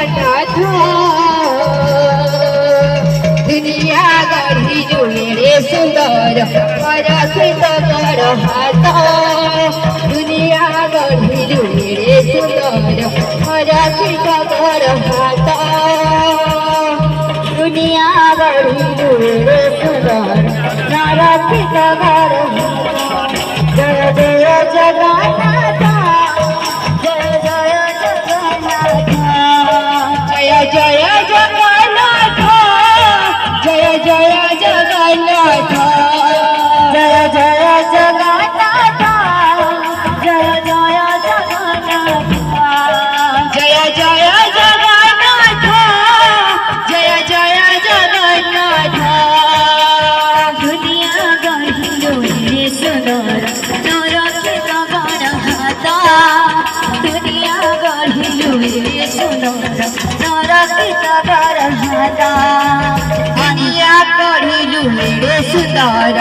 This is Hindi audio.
जगन्नाथ दुनिया गढ़ी रे सुंदर परसित कर हाथ दुनिया गढ़ी रे सुंदर परसित कर हाथ दुनिया गढ़ी रे सुंदर परसित कर जय जय जगन्नाथ जय जगन्नाथ जय जय जगन्नाथ जय जय जगन्नाथ जय जय जगन्नाथ जय जय जगन्नाथ जय जय जगन्नाथ दुनिया गढ़ी सुंदर नरसित कर हाथ दुनिया गढ़ी सुंदर नरसित कर हाथ दुनिया गढ़ी सुंदर